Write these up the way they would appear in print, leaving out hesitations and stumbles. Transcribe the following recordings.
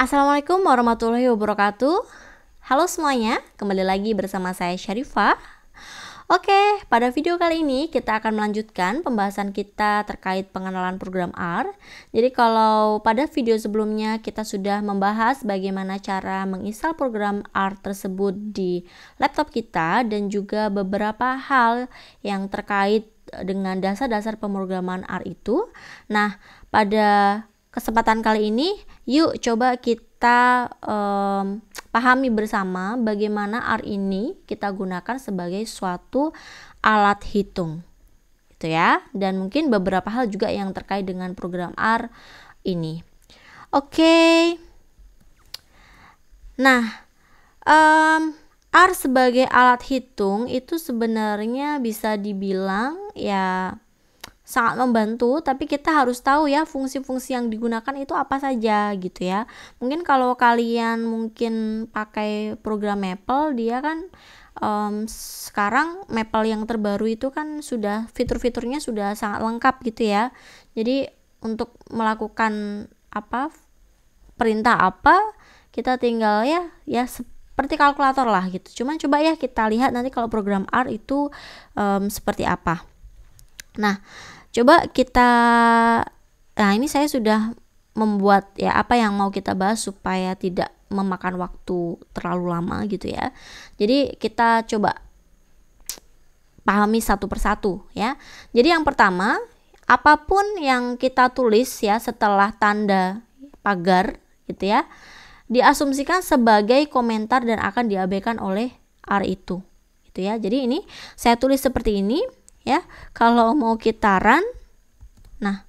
Assalamualaikum warahmatullahi wabarakatuh. Halo semuanya, kembali lagi bersama saya Syarifah. Oke, pada video kali ini kita akan melanjutkan pembahasan kita terkait pengenalan program R. Jadi kalau pada video sebelumnya kita sudah membahas bagaimana cara menginstal program R tersebut di laptop kita dan juga beberapa hal yang terkait dengan dasar-dasar pemrograman R itu. Nah, pada kesempatan kali ini yuk coba kita pahami bersama bagaimana R ini kita gunakan sebagai suatu alat hitung gitu ya, dan mungkin beberapa hal juga yang terkait dengan program R ini. Oke. Nah, R sebagai alat hitung itu sebenarnya bisa dibilang ya sangat membantu, tapi kita harus tahu ya fungsi-fungsi yang digunakan itu apa saja gitu ya. Mungkin kalau kalian mungkin pakai program Maple, dia kan sekarang Maple yang terbaru itu kan sudah fitur-fiturnya sudah sangat lengkap gitu ya. Jadi untuk melakukan perintah kita tinggal ya seperti kalkulator lah gitu. Cuman coba ya kita lihat nanti kalau program R itu seperti apa. Nah, coba ini saya sudah membuat ya apa yang mau kita bahas supaya tidak memakan waktu terlalu lama gitu ya. Jadi kita coba pahami satu persatu ya. Jadi yang pertama, apapun yang kita tulis ya setelah tanda pagar gitu ya, diasumsikan sebagai komentar dan akan diabaikan oleh R itu gitu ya. Jadi ini saya tulis seperti ini ya. Kalau mau kita run, nah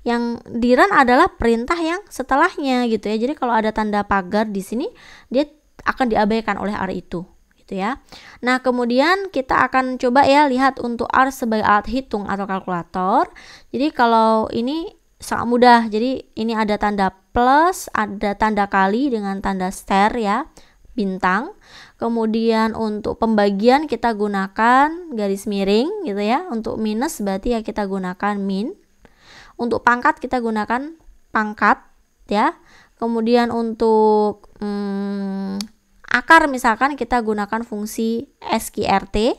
yang di run adalah perintah yang setelahnya gitu ya. Jadi kalau ada tanda pagar di sini, dia akan diabaikan oleh R itu gitu ya. Nah kemudian kita akan coba ya lihat untuk R sebagai alat hitung atau kalkulator. Jadi kalau ini sangat mudah. Jadi ini ada tanda plus, ada tanda kali dengan tanda star ya, bintang. Kemudian untuk pembagian kita gunakan garis miring gitu ya. Untuk minus berarti ya kita gunakan min. Untuk pangkat kita gunakan pangkat ya. Kemudian untuk akar misalkan kita gunakan fungsi sqrt.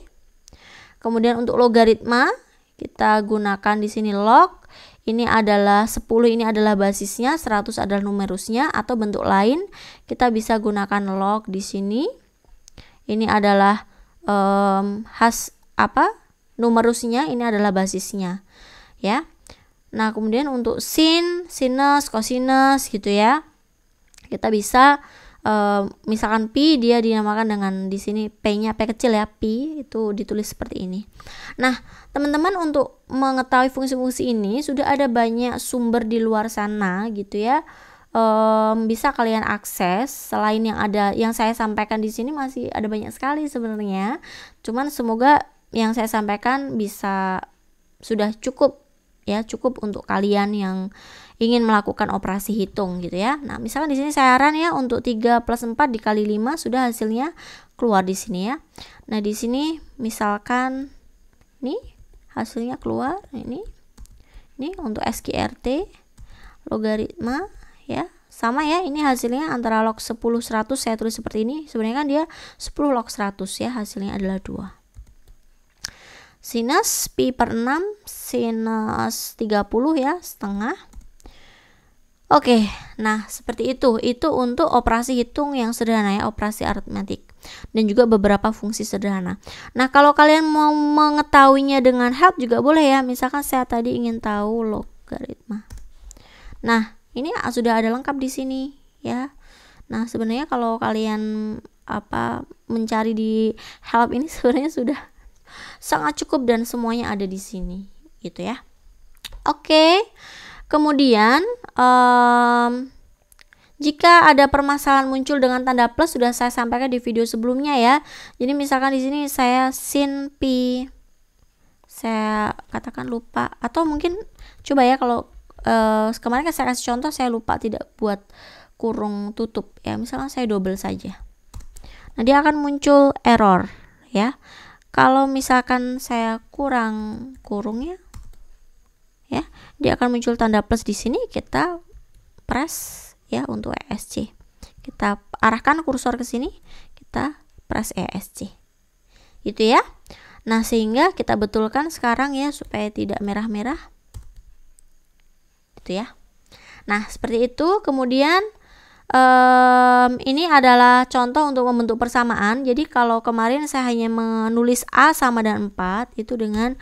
Kemudian untuk logaritma kita gunakan di sini log. Ini adalah 10, ini adalah basisnya, 100 adalah numerusnya, atau bentuk lain kita bisa gunakan log di sini. Ini adalah numerusnya, ini adalah basisnya ya. Nah kemudian untuk sin, sinus, kosinus gitu ya, kita bisa misalkan pi dia dinamakan dengan di sini p-nya p kecil ya, pi itu ditulis seperti ini. Nah teman-teman, untuk mengetahui fungsi-fungsi ini sudah ada banyak sumber di luar sana gitu ya. Bisa kalian akses. Selain yang saya sampaikan di sini masih ada banyak sekali sebenarnya. Cuman semoga yang saya sampaikan sudah cukup ya, cukup untuk kalian yang ingin melakukan operasi hitung gitu ya. Nah, misalkan di sini saya run ya, untuk 3 plus 4 dikali 5 sudah hasilnya keluar di sini ya. Nah, di sini misalkan ini hasilnya keluar, ini untuk sqrt logaritma ya. Sama ya, ini hasilnya antara log 10 100 saya tulis seperti ini. Sebenarnya kan dia 10 log 100 ya, hasilnya adalah 2. Sinus pi per 6 sinus 30 ya, setengah. Oke, nah seperti itu untuk operasi hitung yang sederhana ya, operasi aritmetik, dan juga beberapa fungsi sederhana. Nah kalau kalian mau mengetahuinya dengan help juga boleh ya. Misalkan saya tadi ingin tahu logaritma. Nah ini sudah ada lengkap di sini ya. Nah sebenarnya kalau kalian mencari di help ini sebenarnya sudah sangat cukup dan semuanya ada di sini gitu ya. Oke. Kemudian jika ada permasalahan muncul dengan tanda plus, sudah saya sampaikan di video sebelumnya ya. Jadi misalkan di sini saya sin pi, saya katakan lupa, atau mungkin coba ya kalau kemarin kan saya kasih contoh, saya lupa tidak buat kurung tutup ya. Misalkan saya double saja. Nah dia akan muncul error ya. Kalau misalkan saya kurang kurungnya ya, dia akan muncul tanda plus di sini, kita press ya untuk ESC. Kita arahkan kursor ke sini, kita press ESC. Gitu ya. Nah, sehingga kita betulkan sekarang ya supaya tidak merah-merah. Gitu ya. Nah, seperti itu. Kemudian ini adalah contoh untuk membentuk persamaan. Jadi kalau kemarin saya hanya menulis A sama dengan 4 itu dengan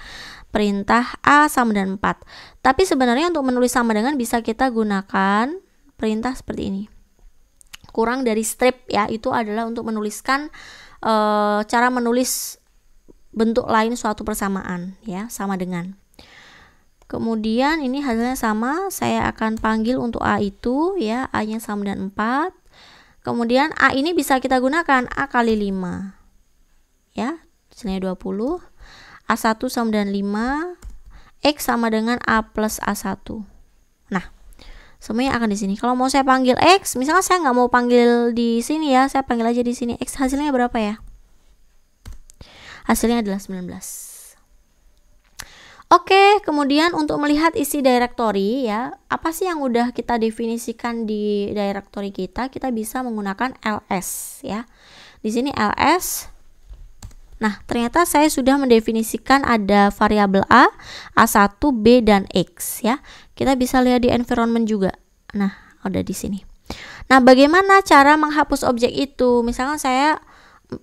perintah A sama dengan 4. Tapi sebenarnya untuk menulis sama dengan bisa kita gunakan perintah seperti ini. Kurang dari strip ya, itu adalah untuk menuliskan cara menulis bentuk lain suatu persamaan ya, sama dengan. Kemudian ini hasilnya sama, saya akan panggil untuk A itu ya, A-nya sama dengan 4. Kemudian A ini bisa kita gunakan A kali 5. Ya, hasilnya 20. A1 sama dengan 5, X sama dengan A plus A1. Nah, semuanya akan di sini. Kalau mau saya panggil X, misalnya saya nggak mau panggil di sini ya, saya panggil aja di sini. X hasilnya berapa ya? Hasilnya adalah 19. Oke, kemudian untuk melihat isi directory ya, apa sih yang udah kita definisikan di directory kita bisa menggunakan ls ya. Di sini ls. Nah, ternyata saya sudah mendefinisikan ada variabel A, A1, B, dan X ya. Kita bisa lihat di environment juga. Nah, ada di sini. Nah, bagaimana cara menghapus objek itu? Misalnya saya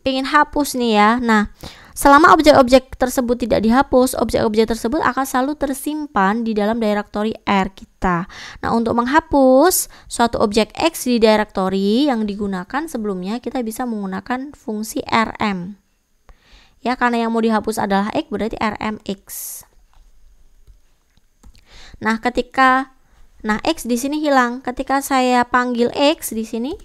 ingin hapus nih ya. Nah, selama objek-objek tersebut tidak dihapus, objek-objek tersebut akan selalu tersimpan di dalam directory R kita. Nah, untuk menghapus suatu objek X di directory yang digunakan sebelumnya, kita bisa menggunakan fungsi rm. Ya, karena yang mau dihapus adalah X, berarti rmx. Nah, X di sini hilang. Ketika saya panggil X di sini,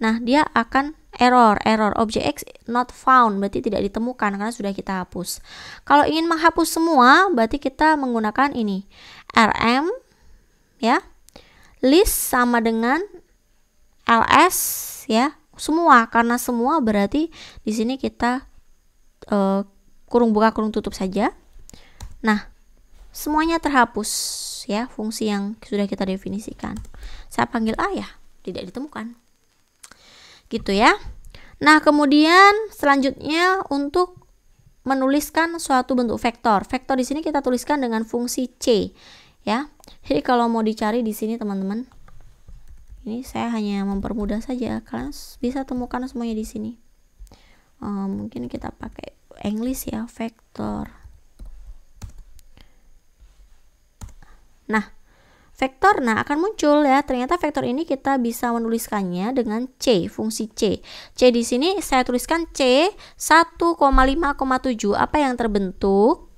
nah dia akan error objek X not found, berarti tidak ditemukan karena sudah kita hapus. Kalau ingin menghapus semua, berarti kita menggunakan ini rm ya, list sama dengan ls ya, semua, karena semua berarti di sini kita kurung buka kurung tutup saja. Nah, semuanya terhapus ya, fungsi yang sudah kita definisikan. Saya panggil A ya, tidak ditemukan. Gitu ya. Nah, kemudian selanjutnya untuk menuliskan suatu bentuk vektor. Vektor di sini kita tuliskan dengan fungsi C ya. Jadi kalau mau dicari di sini teman-teman, ini saya hanya mempermudah saja, kalian bisa temukan semuanya di sini. Mungkin kita pakai English ya, vektor. Nah, vektor akan muncul ya. Ternyata vektor ini kita bisa menuliskannya dengan C, fungsi C. C di sini saya tuliskan C 1,5,7. Apa yang terbentuk?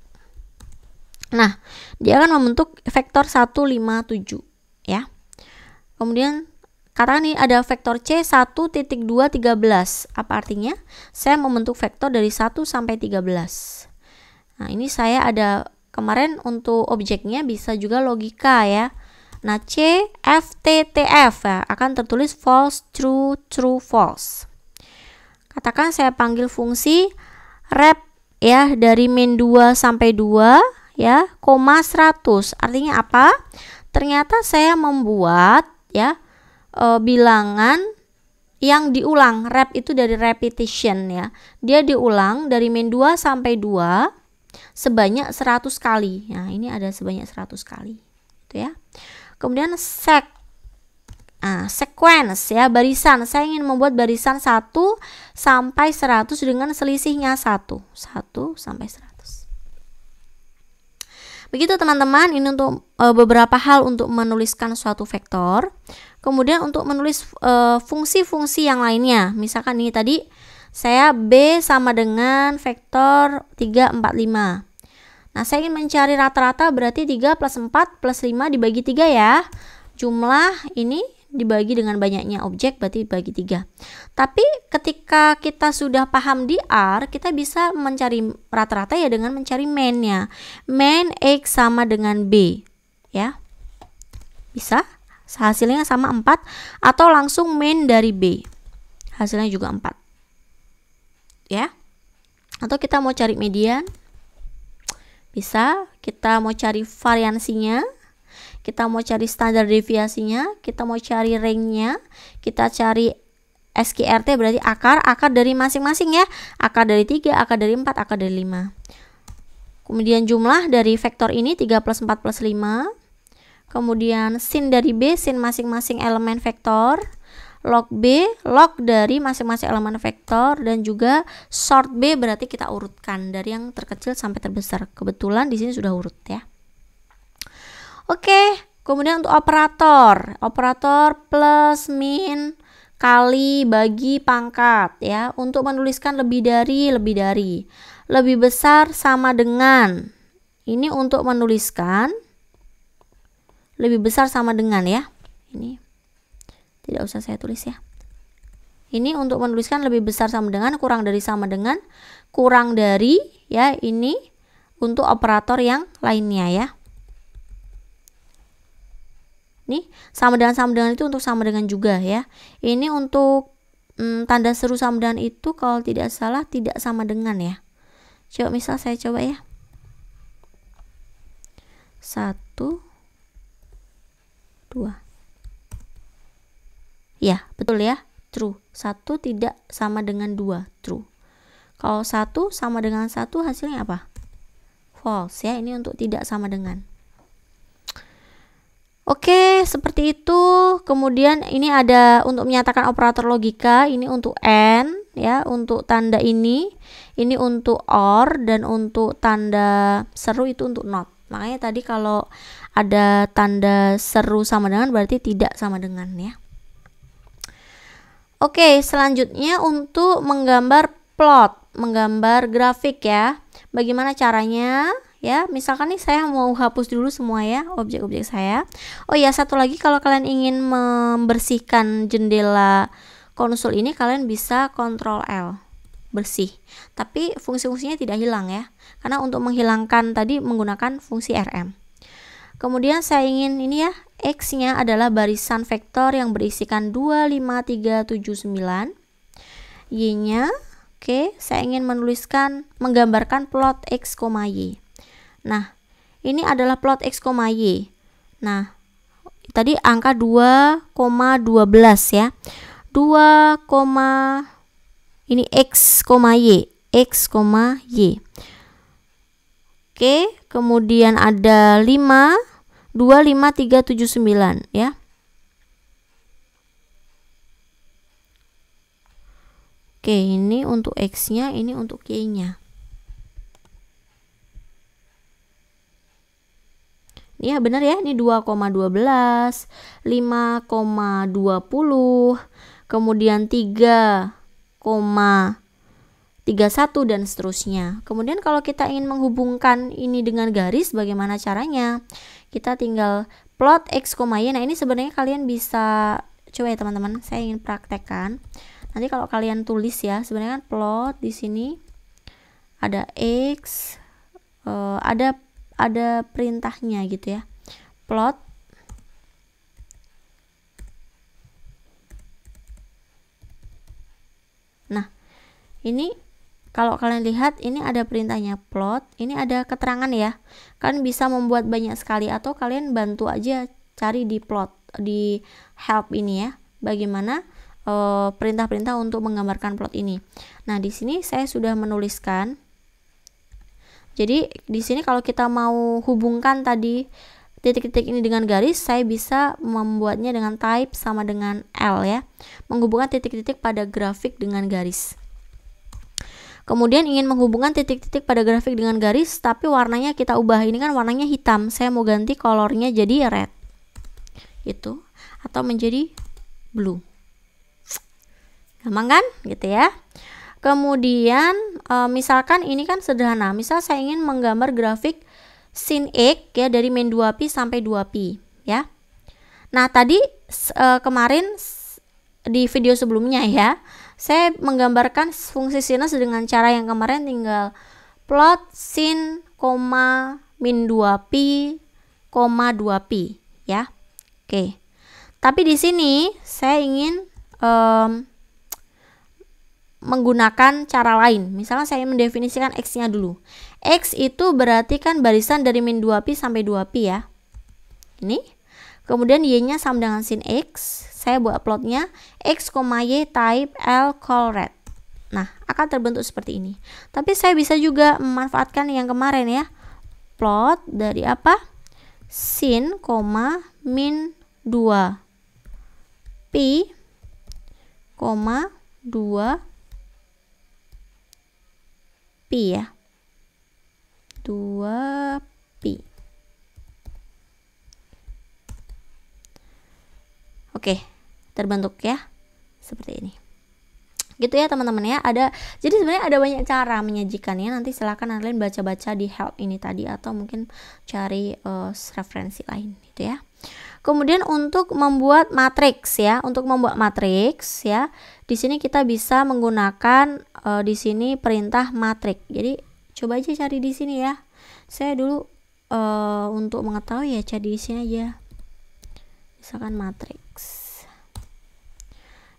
Nah, dia akan membentuk vektor 157 ya. Kemudian katakan ini ada vektor C 1.213. Apa artinya? Saya membentuk vektor dari 1 sampai 13. Nah, ini saya ada kemarin untuk objeknya bisa juga logika ya. Nah, C, F, T, T, F ya, akan tertulis false, true, true, false. Katakan saya panggil fungsi rep ya, dari min 2 sampai 2 ya, koma 100. Artinya apa? Ternyata saya membuat ya bilangan yang diulang. Rep itu dari repetition ya. Dia diulang dari min 2 sampai 2 sebanyak 100 kali. Nah, ini ada sebanyak 100 kali. Itu ya. Kemudian sequence ya, barisan. Saya ingin membuat barisan 1 sampai 100 dengan selisihnya 1 sampai 100. Begitu teman-teman, ini untuk beberapa hal untuk menuliskan suatu vektor. Kemudian untuk menulis fungsi-fungsi yang lainnya. Misalkan ini tadi saya B sama dengan vektor 3, 4, 5. Nah, saya ingin mencari rata-rata, berarti 3 plus 4 plus 5 dibagi 3 ya. Jumlah ini dibagi dengan banyaknya objek, berarti dibagi 3. Tapi ketika kita sudah paham di R, kita bisa mencari rata-rata ya dengan mencari main-nya. Main X sama dengan B ya. Bisa, hasilnya sama 4, atau langsung main dari B. Hasilnya juga 4. Ya. Atau kita mau cari median, bisa. Kita mau cari variansinya, kita mau cari standar deviasinya, kita mau cari range-nya, kita cari SQRT berarti akar dari masing-masing ya. Akar dari 3, akar dari 4, akar dari 5. Kemudian jumlah dari vektor ini 3 plus 4 plus 5. Kemudian sin dari B, sin masing-masing elemen vektor. Log B, log dari masing-masing elemen vektor, dan juga sort B berarti kita urutkan dari yang terkecil sampai terbesar. Kebetulan di sini sudah urut ya. Oke, kemudian untuk operator plus, min, kali, bagi, pangkat ya. Untuk menuliskan lebih dari, lebih besar, sama dengan. Ini untuk menuliskan lebih besar sama dengan ya. Ini tidak usah saya tulis ya. Ini untuk menuliskan lebih besar sama dengan, kurang dari sama dengan, kurang dari ya. Ini untuk operator yang lainnya ya. Nih, sama dengan itu untuk sama dengan juga ya. Ini untuk tanda seru sama dengan itu kalau tidak salah tidak sama dengan ya. Coba misal saya coba ya. 1, 2. Ya, betul ya, true. 1 tidak sama dengan 2, true. Kalau 1 sama dengan 1 hasilnya apa? False ya, ini untuk tidak sama dengan. Oke, seperti itu. Kemudian ini ada untuk menyatakan operator logika, ini untuk AND ya, untuk tanda ini untuk OR, dan untuk tanda seru itu untuk NOT. Makanya tadi kalau ada tanda seru sama dengan berarti tidak sama dengan ya. Oke, selanjutnya untuk menggambar plot, menggambar grafik ya. Bagaimana caranya? Ya, misalkan nih saya mau hapus dulu semua ya objek-objek saya. Oh ya, satu lagi, kalau kalian ingin membersihkan jendela konsul ini, kalian bisa Ctrl L, bersih. Tapi fungsi-fungsinya tidak hilang ya. Karena untuk menghilangkan tadi menggunakan fungsi RM. Kemudian saya ingin ini ya, X-nya adalah barisan vektor yang berisikan 2, 5, 3, 7, 9. Y-nya, oke, saya ingin menggambarkan plot X, Y. Nah, ini adalah plot X, Y. Nah, tadi angka 2,12 ya. 2, ini X, Y. X, Y. Oke, kemudian ada 5, 2, 5, 3, 7, 9 ya. Oke, ini untuk X-nya, ini untuk Y-nya. Ya benar ya, ini 2,12, 5,20, kemudian 3,31 dan seterusnya. Kemudian kalau kita ingin menghubungkan ini dengan garis, bagaimana caranya? Kita tinggal plot X, Y. Nah, ini sebenarnya kalian bisa coba ya teman-teman, saya ingin praktekkan. Nanti kalau kalian tulis ya, sebenarnya kan plot di sini ada X, ada perintahnya gitu ya. Plot nah, ini kalau kalian lihat ini ada perintahnya plot, ini ada keterangan ya. Kalian bisa membuat banyak sekali, atau kalian bantu aja cari di plot, di help ini ya. Bagaimana perintah-perintah untuk menggambarkan plot ini. Nah, di sini saya sudah menuliskan. Jadi di sini kalau kita mau hubungkan tadi titik-titik ini dengan garis, saya bisa membuatnya dengan type sama dengan L ya. Menghubungkan titik-titik pada grafik dengan garis. Kemudian ingin menghubungkan titik-titik pada grafik dengan garis, tapi warnanya kita ubah. Ini kan warnanya hitam, saya mau ganti colornya jadi red gitu, atau menjadi blue. Gampang kan gitu ya. Kemudian misalkan ini kan sederhana, misal saya ingin menggambar grafik sin X ya, dari min 2pi sampai 2pi ya. Nah, tadi kemarin di video sebelumnya ya, saya menggambarkan fungsi sinus dengan cara yang kemarin, tinggal plot sin, min 2pi, 2pi ya. Oke. Tapi di sini saya ingin menggunakan cara lain. Misalnya saya mendefinisikan X-nya dulu. X itu berarti kan barisan dari min 2pi sampai 2pi ya. Ini Kemudian y-nya sama dengan sin x. Saya buat plotnya x, y type L col red. Nah, akan terbentuk seperti ini. Tapi saya bisa juga memanfaatkan yang kemarin ya. Plot dari apa? Sin, min 2 pi, 2 pi ya. 2 pi. Oke, terbentuk ya seperti ini. Gitu ya teman-teman ya. Jadi sebenarnya ada banyak cara menyajikannya. Nanti silahkan kalian baca-baca di help ini tadi atau mungkin cari referensi lain gitu ya. Kemudian untuk membuat matriks ya, di sini kita bisa menggunakan di sini perintah matriks. Jadi coba aja cari di sini ya. Saya dulu untuk mengetahui ya cari di sini aja. Misalkan matriks.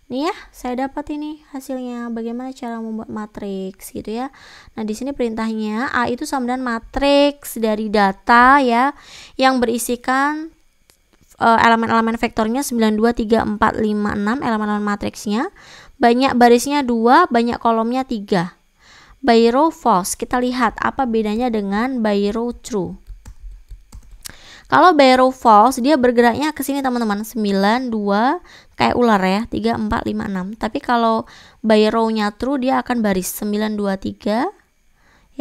Nih ya, saya dapat ini hasilnya. Bagaimana cara membuat matriks gitu ya. Nah, di sini perintahnya A itu sama dengan matriks dari data ya yang berisikan elemen-elemen vektornya 9, 2, 3, 4, 5, 6 elemen-elemen matriksnya. Banyak barisnya 2, banyak kolomnya 3. By row false, kita lihat apa bedanya dengan by row true. Kalau by row false dia bergeraknya ke sini teman-teman, 9, 2 kayak ular ya, 3, 4, 5, 6. Tapi kalau by row-nya true dia akan baris 9, 2, 3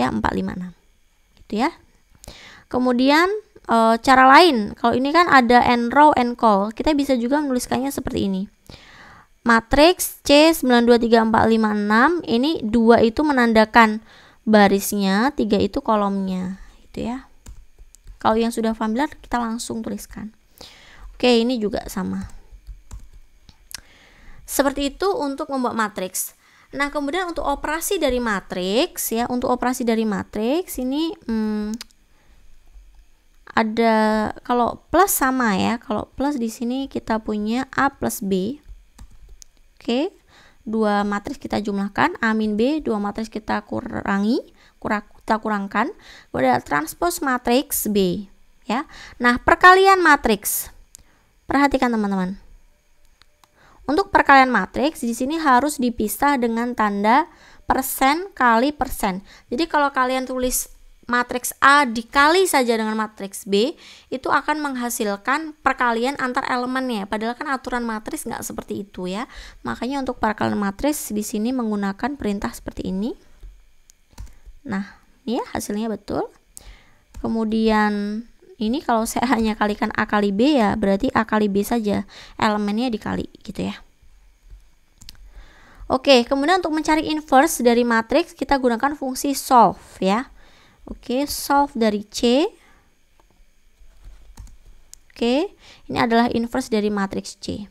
ya, 4, 5, 6. Gitu ya. Kemudian cara lain, kalau ini kan ada n row n col, kita bisa juga menuliskannya seperti ini. Matriks C 9, 2, 3, 4, 5, 6, ini 2 itu menandakan barisnya, 3 itu kolomnya gitu ya. Kalau yang sudah familiar kita langsung tuliskan. Oke, ini juga sama. Seperti itu untuk membuat matriks. Nah, kemudian untuk operasi dari matriks ya, ini ada kalau plus sama ya. Kalau plus di sini kita punya A plus B. Oke. 2 matriks kita jumlahkan, A min B, 2 matriks kita kurangkan, kemudian transpose matriks B ya. Nah, perkalian matriks. Perhatikan teman-teman. Untuk perkalian matriks di sini harus dipisah dengan tanda persen kali persen. Jadi kalau kalian tulis matriks A dikali saja dengan matriks B, itu akan menghasilkan perkalian antar elemennya. Padahal kan aturan matriks nggak seperti itu ya. Makanya untuk perkalian matriks di sini menggunakan perintah seperti ini. Nah, ini ya hasilnya betul. Kemudian ini kalau saya hanya kalikan A kali B ya, berarti A kali B saja. Elemennya dikali gitu ya. Oke, kemudian untuk mencari inverse dari matriks kita gunakan fungsi solve ya. Oke, solve dari C. Oke, ini adalah inverse dari matriks C.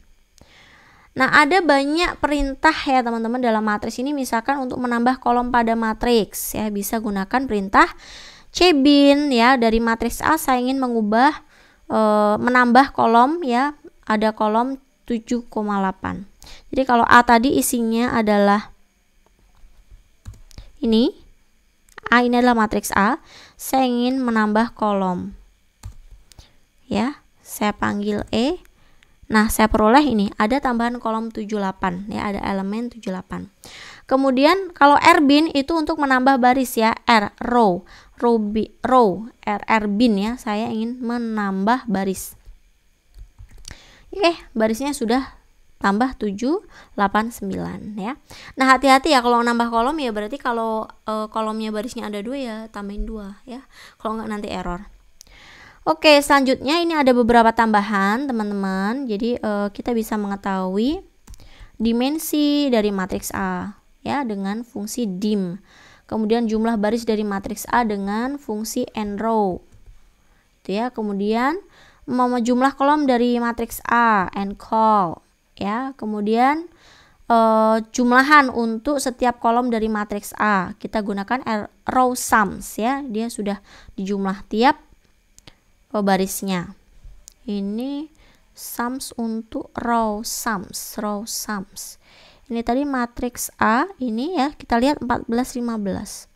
Nah, ada banyak perintah ya teman-teman dalam matriks ini. Misalkan untuk menambah kolom pada matriks ya, bisa gunakan perintah cbin ya. Dari matriks A saya ingin mengubah menambah kolom ya, ada kolom 7,8. Jadi kalau A tadi isinya adalah ini, A ini adalah matriks A, saya ingin menambah kolom ya, saya panggil E. Nah, saya peroleh ini ada tambahan kolom 78 ya, ada elemen 78. Kemudian kalau rbin itu untuk menambah baris ya, row rbin ya, saya ingin menambah baris. Oke, barisnya sudah tambah 7, 8, 9 ya. Nah, hati-hati ya kalau nambah kolom ya, berarti kalau kolomnya barisnya ada 2 ya tambahin 2 ya. Kalau nggak nanti error. Oke, selanjutnya ini ada beberapa tambahan teman-teman. Jadi kita bisa mengetahui dimensi dari matriks A ya dengan fungsi dim. Kemudian jumlah baris dari matriks A dengan fungsi n row. Itu ya. Kemudian jumlah kolom dari matriks A n col ya. Kemudian jumlahan untuk setiap kolom dari matriks A kita gunakan row sums ya, dia sudah dijumlah tiap barisnya. Ini sums untuk row sums. Ini tadi matriks A, ini ya kita lihat 14, 15.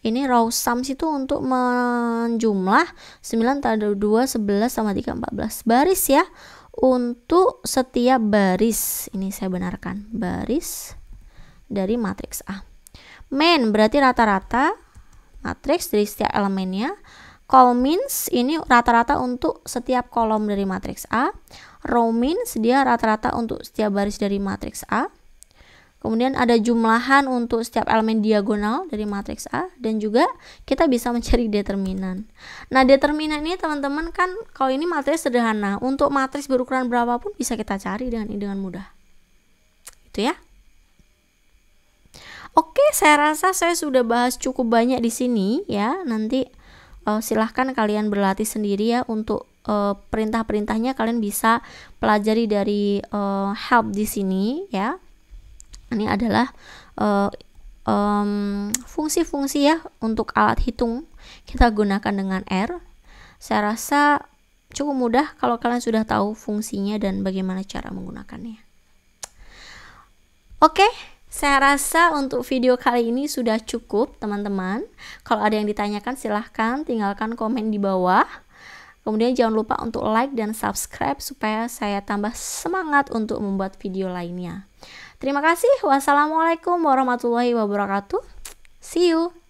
Ini row sums itu untuk menjumlah 9 tambah 2 11 sama 3 14 baris ya. Untuk setiap baris, ini saya benarkan, baris dari matriks A. Main berarti rata-rata matriks dari setiap elemennya. Col means ini rata-rata untuk setiap kolom dari matriks A. Row means dia rata-rata untuk setiap baris dari matriks A. Kemudian ada jumlahan untuk setiap elemen diagonal dari matriks A, dan juga kita bisa mencari determinan. Nah, determinan ini teman-teman kan kalau ini matriks sederhana, untuk matriks berukuran berapapun bisa kita cari dengan mudah. Itu ya. Oke, saya rasa saya sudah bahas cukup banyak di sini ya. Nanti silahkan kalian berlatih sendiri ya untuk perintah-perintahnya kalian bisa pelajari dari help di sini ya. Ini adalah fungsi-fungsi ya untuk alat hitung kita gunakan dengan R. Saya rasa cukup mudah kalau kalian sudah tahu fungsinya dan bagaimana cara menggunakannya. Oke, saya rasa untuk video kali ini sudah cukup teman-teman. Kalau ada yang ditanyakan silahkan tinggalkan komen di bawah. Kemudian jangan lupa untuk like dan subscribe supaya saya tambah semangat untuk membuat video lainnya. Terima kasih. Wassalamualaikum warahmatullahi wabarakatuh. See you.